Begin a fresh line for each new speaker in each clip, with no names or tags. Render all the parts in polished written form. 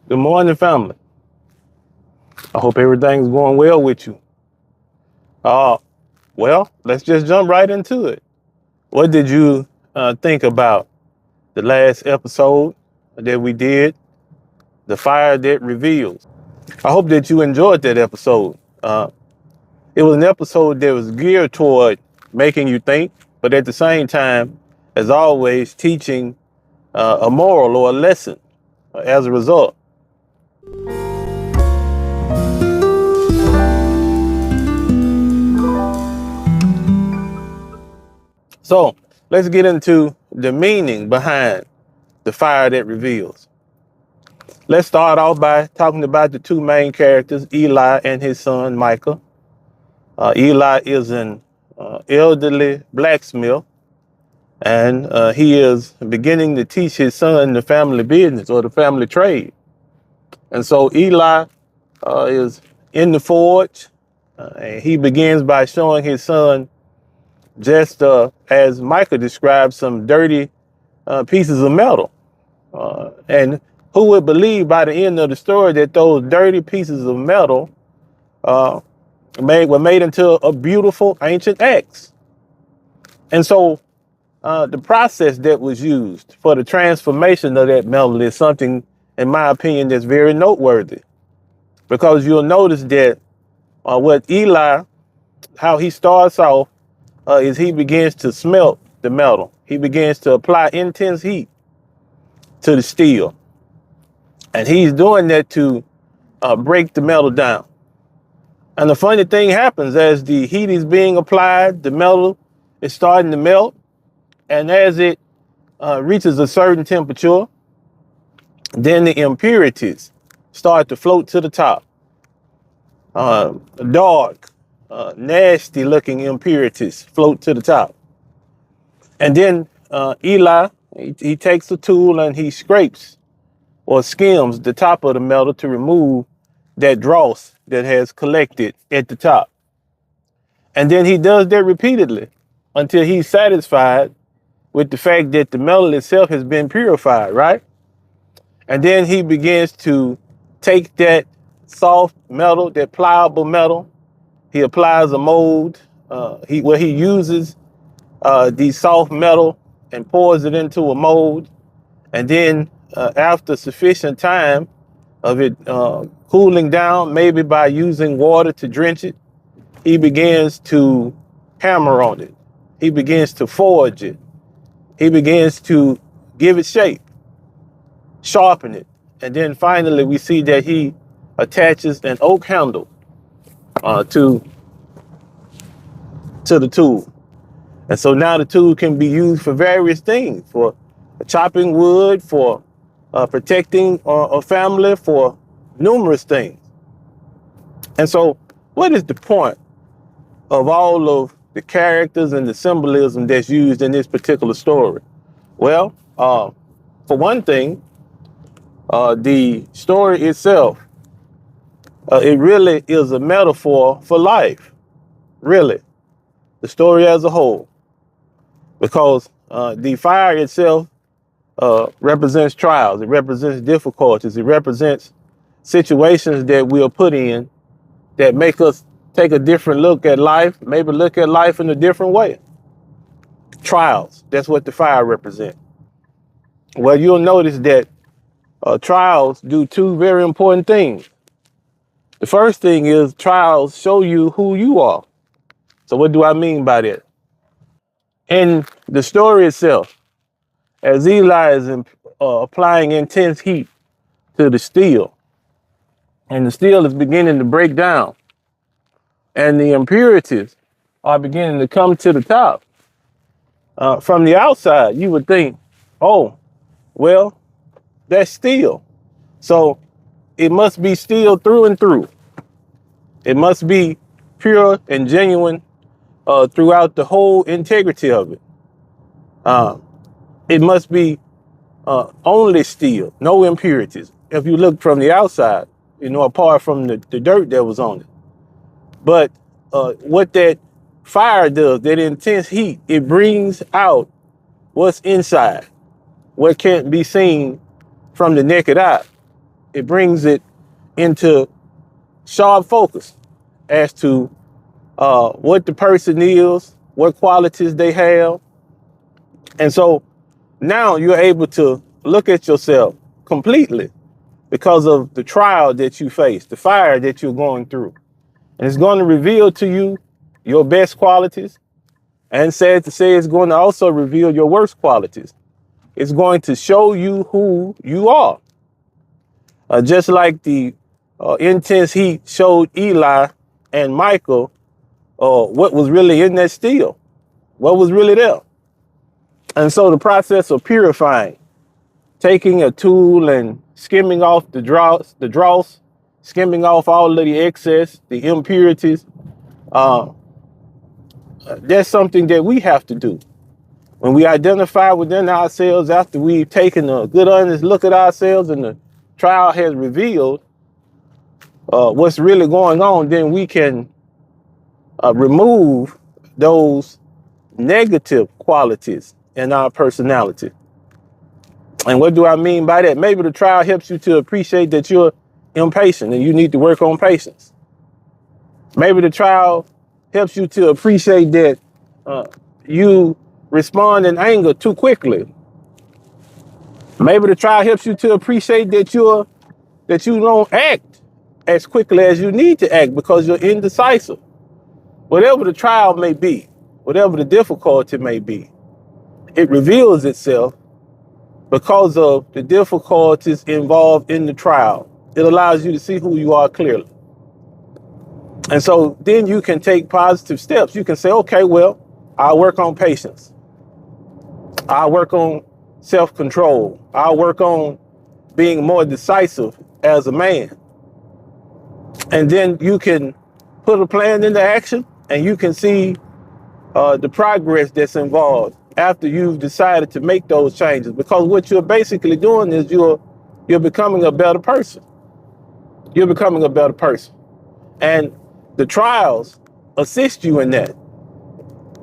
Good morning, family. I hope everything's going well with you. Uh, let's just jump right into it. What did you think about the last episode that we did, The Fire That Reveals? I hope that you enjoyed that episode. It was an episode that was geared toward making you think, but at the same time, as always, teaching a moral or a lesson as a result. So let's get into the meaning behind the fire that reveals. Let's start off by talking about the two main characters, Eli and his son, Micah. Eli is an elderly blacksmith, and he is beginning to teach his son the family business or the family trade. And so Eli is in the forge, and he begins by showing his son just as Micah described some dirty pieces of metal. And who would believe by the end of the story that those dirty pieces of metal were made into a beautiful ancient axe? And so the process that was used for the transformation of that metal is something, in my opinion, that's very noteworthy. Because you'll notice that what Eli, how he starts off, is he begins to smelt the metal. He begins to apply intense heat to the steel. And he's doing that to break the metal down. And the funny thing happens as the heat is being applied, the metal is starting to melt. And as it reaches a certain temperature, then the impurities start to float to the top. Dark, nasty looking impurities float to the top. And then Eli, he takes a tool and he scrapes or skims the top of the metal to remove that dross that has collected at the top. And then he does that repeatedly until he's satisfied with the fact that the metal itself has been purified, right? And then he begins to take that soft metal, that pliable metal, he applies a mold, he uses the soft metal and pours it into a mold. And then after sufficient time of it cooling down, maybe by using water to drench it, he begins to hammer on it. He begins to forge it. He begins to give it shape, sharpen it. And then finally, we see that he attaches an oak handle to the tool. And so now the tool can be used for various things, for chopping wood, for protecting a family, for numerous things. And so what is the point of all of the characters and the symbolism that's used in this particular story? Well, for one thing, the story itself, it really is a metaphor for life, really, the story as a whole, because the fire itself represents trials, it represents difficulties, it represents situations that we are put in that make us take a different look at life, maybe look at life in a different way. Trials, that's what the fire represents. Well, you'll notice that trials do two very important things. The first thing is trials show you who you are. So what do I mean by that? In the story itself, as Eli is applying intense heat to the steel, and the steel is beginning to break down, and the impurities are beginning to come to the top. From the outside, you would think, oh, well, that's steel. So it must be steel through and through. It must be pure and genuine throughout the whole integrity of it. It must be only steel, no impurities. If you look from the outside, apart from the dirt that was on it. But what that fire does, that intense heat, it brings out what's inside, what can't be seen from the naked eye. It brings it into sharp focus as to what the person is, what qualities they have. And so now you're able to look at yourself completely because of the trial that you face, the fire that you're going through. And it's going to reveal to you your best qualities. And sad to say, it's going to also reveal your worst qualities. It's going to show you who you are. Just like the intense heat showed Eli and Michael what was really in that steel, what was really there. And so the process of purifying, taking a tool and skimming off the dross, skimming off all of the excess, the impurities, that's something that we have to do. When we identify within ourselves, after we've taken a good honest look at ourselves and the trial has revealed what's really going on, then we can remove those negative qualities in our personality. And what do I mean by that? Maybe the trial helps you to appreciate that you're impatient and you need to work on patience. Maybe the trial helps you to appreciate that you respond in anger too quickly. Maybe the trial helps you to appreciate that you don't act as quickly as you need to act because you're indecisive. Whatever the trial may be, whatever the difficulty may be, it reveals itself because of the difficulties involved in the trial. It allows you to see who you are clearly. And so then you can take positive steps. You can say, okay, well, I'll work on patience. I'll work on self-control. I'll work on being more decisive as a man. And then you can put a plan into action and you can see the progress that's involved after you've decided to make those changes. Because what you're basically doing is you're becoming a better person. You're becoming a better person. And the trials assist you in that.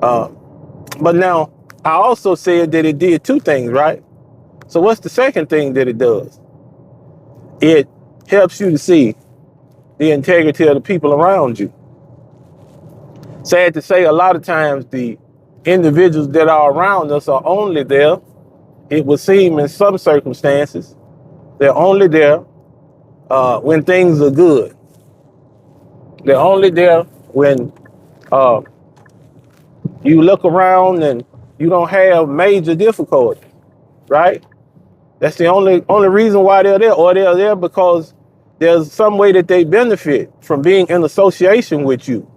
But now, I also said that it did two things, right? So what's the second thing that it does? It helps you to see the integrity of the people around you. Sad to say, a lot of times the individuals that are around us are only there, it would seem in some circumstances, they're only there when things are good. They're only there when you look around and you don't have major difficulties, right? That's the only reason why they're there, or they're there because there's some way that they benefit from being in association with you.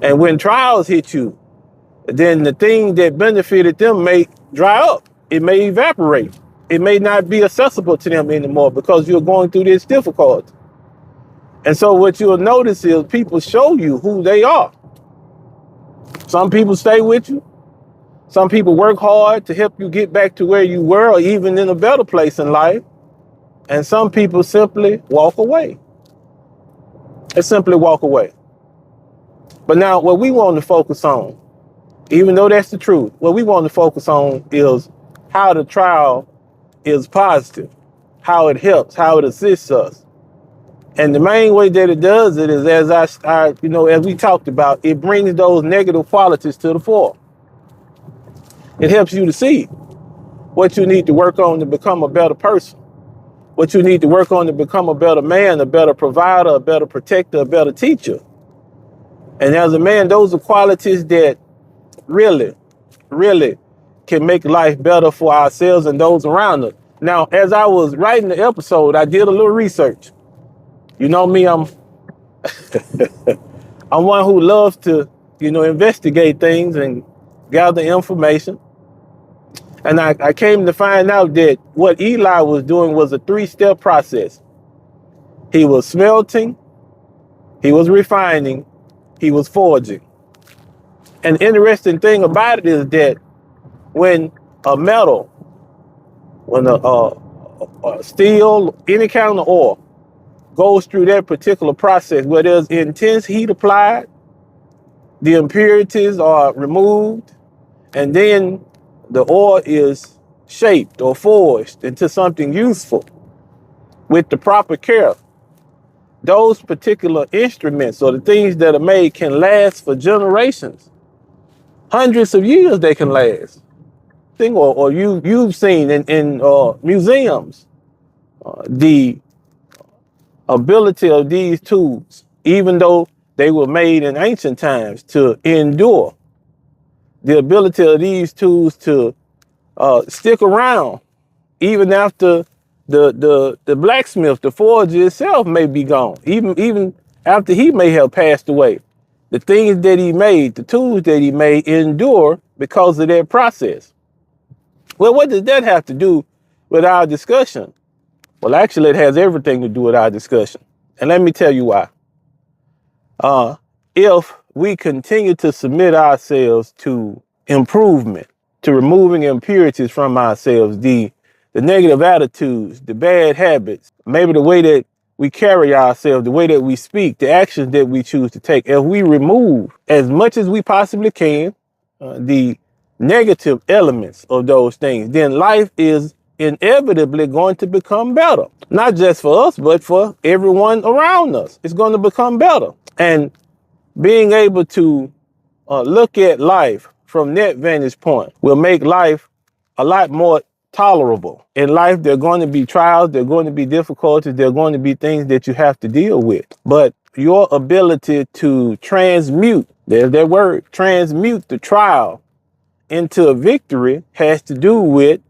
And when trials hit you, then the thing that benefited them may dry up. It may evaporate. It may not be accessible to them anymore because you're going through this difficulty. And so what you'll notice is people show you who they are. Some people stay with you. Some people work hard to help you get back to where you were or even in a better place in life. And some people simply walk away. They simply walk away. But now what we want to focus on, even though that's the truth, what we want to focus on is how the trial is positive, how it helps, how it assists us. And the main way that it does it is, as we talked about, it brings those negative qualities to the fore. It helps you to see what you need to work on to become a better person, what you need to work on to become a better man, a better provider, a better protector, a better teacher. And as a man, those are qualities that really, really can make life better for ourselves and those around us. Now, as I was writing the episode, I did a little research. You know me, I'm I'm one who loves to, investigate things and gather information. And I came to find out that what Eli was doing was a 3-step process. He was smelting, he was refining, he was forging. An interesting thing about it is that when a metal, when a steel, any kind of ore goes through that particular process where there's intense heat applied, the impurities are removed, and then the ore is shaped or forged into something useful. with the proper care, those particular instruments or the things that are made can last for generations. Hundreds of years they can last. Or you've seen in museums the ability of these tools, even though they were made in ancient times, to endure. The ability of these tools to stick around even after the blacksmith, the forger itself may be gone, even after he may have passed away. The things that he made, the tools that he made, endure because of that process. Well, what does that have to do with our discussion? Well, actually, it has everything to do with our discussion. And let me tell you why. If we continue to submit ourselves to improvement, to removing impurities from ourselves, the negative attitudes, the bad habits, maybe the way that we carry ourselves, the way that we speak, the actions that we choose to take, if we remove as much as we possibly can the negative elements of those things, then life is inevitably going to become better. Not just for us, but for everyone around us. It's going to become better. And being able to look at life from that vantage point will make life a lot more tolerable. In life, there are going to be trials, there are going to be difficulties, there are going to be things that you have to deal with. But your ability to transmute, there's that word, transmute the trial into a victory has to do with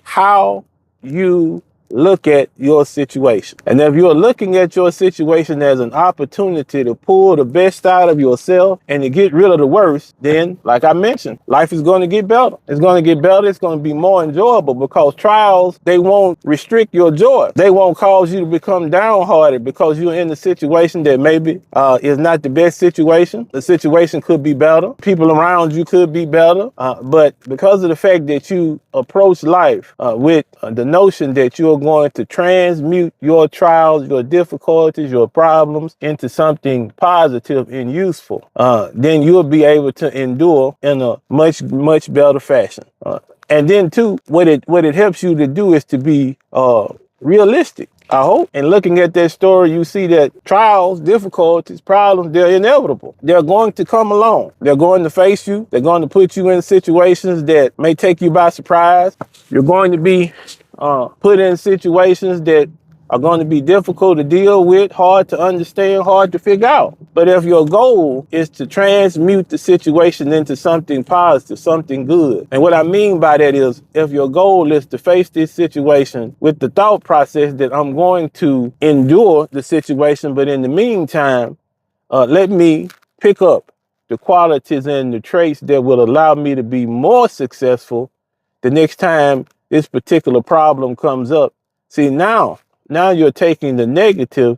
how you look at your situation. And if you're looking at your situation as an opportunity to pull the best out of yourself and to get rid of the worst, then, like I mentioned, life is going to get better. It's going to get better. It's going to be more enjoyable because trials, they won't restrict your joy. They won't cause you to become downhearted because you're in a situation that maybe is not the best situation. The situation could be better. People around you could be better. But because of the fact that you approach life with the notion that you're going to transmute your trials, your difficulties, your problems into something positive and useful, then you'll be able to endure in a much, much better fashion. And then too, what it helps you to do is to be realistic. I hope. And looking at that story, you see that trials, difficulties, problems, they're inevitable. They're going to come along. They're going to face you. They're going to put you in situations that may take you by surprise. You're going to be put in situations that are going to be difficult to deal with, hard to understand, hard to figure out. But if your goal is to transmute the situation into something positive, something good, and what I mean by that is if your goal is to face this situation with the thought process that I'm going to endure the situation, but in the meantime, let me pick up the qualities and the traits that will allow me to be more successful the next time this particular problem comes up. See, now you're taking the negative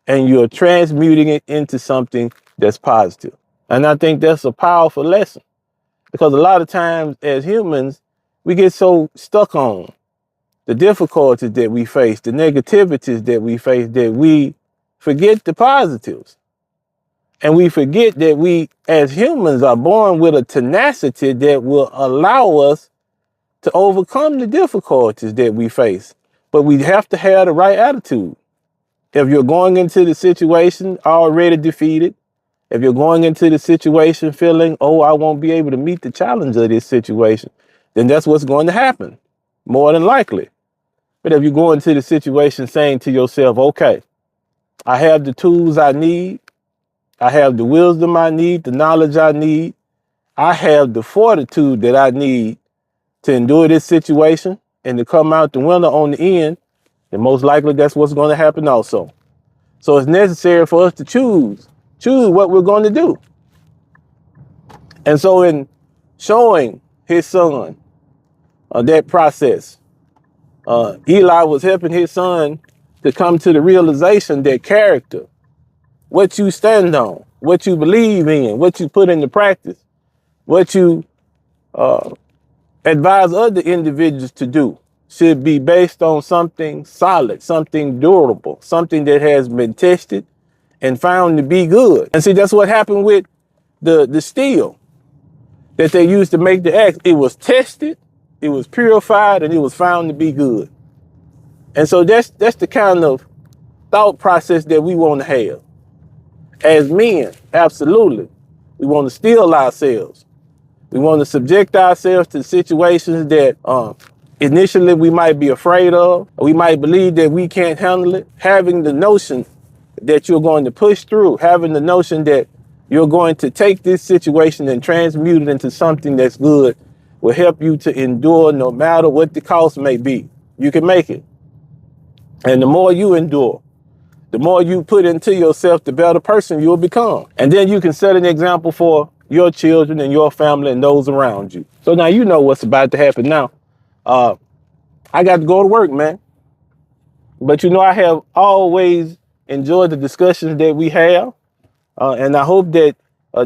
and you're transmuting it into something that's positive. And I think that's a powerful lesson because a lot of times as humans, we get so stuck on the difficulties that we face, the negativities that we face, that we forget the positives. And we forget that we as humans are born with a tenacity that will allow us to overcome the difficulties that we face. But we have to have the right attitude. If you're going into the situation already defeated, if you're going into the situation feeling, oh, I won't be able to meet the challenge of this situation, then that's what's going to happen, more than likely. But if you go into the situation saying to yourself, okay, I have the tools I need, I have the wisdom I need, the knowledge I need, I have the fortitude that I need to endure this situation and to come out the winner on the end, then most likely that's what's going to happen also. So it's necessary for us to choose what we're going to do. And so in showing his son that process, Eli was helping his son to come to the realization that character, what you stand on, what you believe in, what you put into practice, what you advise other individuals to do should be based on something solid, something durable, something that has been tested and found to be good. And see, that's what happened with the steel that they used to make the axe. It was tested, it was purified, and it was found to be good. And so that's the kind of thought process that we want to have. As men, absolutely. We want to steel ourselves. We want to subject ourselves to situations that initially we might be afraid of. We might believe that we can't handle it. Having the notion that you're going to push through, having the notion that you're going to take this situation and transmute it into something that's good will help you to endure no matter what the cost may be. You can make it. And the more you endure, the more you put into yourself, the better person you'll become. And then you can set an example for your children and your family and those around you. So now you know what's about to happen now. I got to go to work, man. But you know, I have always enjoyed the discussions that we have. And I hope that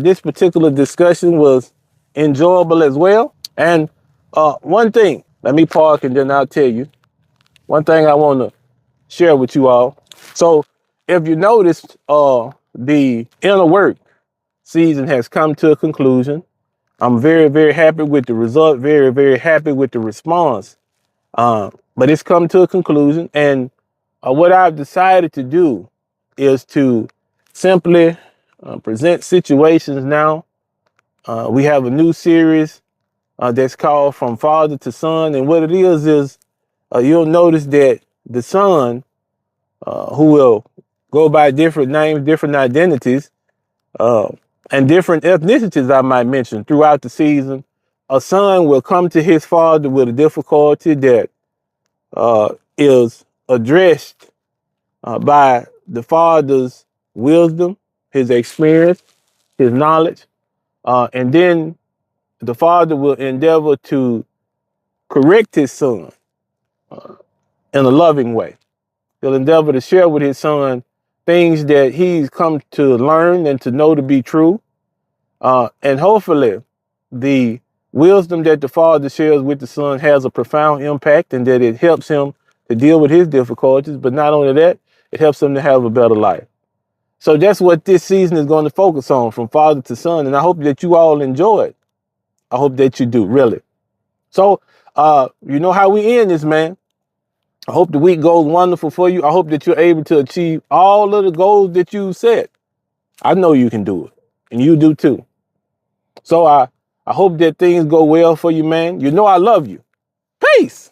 this particular discussion was enjoyable as well. And one thing, let me park and then I'll tell you. One thing I want to share with you all. So if you noticed, the inner work season has come to a conclusion. I'm very, very happy with the result. Very, very happy with the response. But it's come to a conclusion. And what I've decided to do is to simply present situations now. We have a new series that's called From Father to Son. And what it is you'll notice that the son, who will go by different names, different identities, and different ethnicities, I might mention, throughout the season, a son will come to his father with a difficulty that is addressed by the father's wisdom, his experience, his knowledge, and then the father will endeavor to correct his son in a loving way. He'll endeavor to share with his son things that he's come to learn and to know to be true. And hopefully the wisdom that the father shares with the son has a profound impact and that it helps him to deal with his difficulties. But not only that, it helps him to have a better life. So that's what this season is going to focus on, from father to son. And I hope that you all enjoy it. I hope that you do, really. So, you know how we end this, man. I hope the week goes wonderful for you. I hope that you're able to achieve all of the goals that you set. I know you can do it, and you do too. So I hope that things go well for you, man. You know I love you. Peace.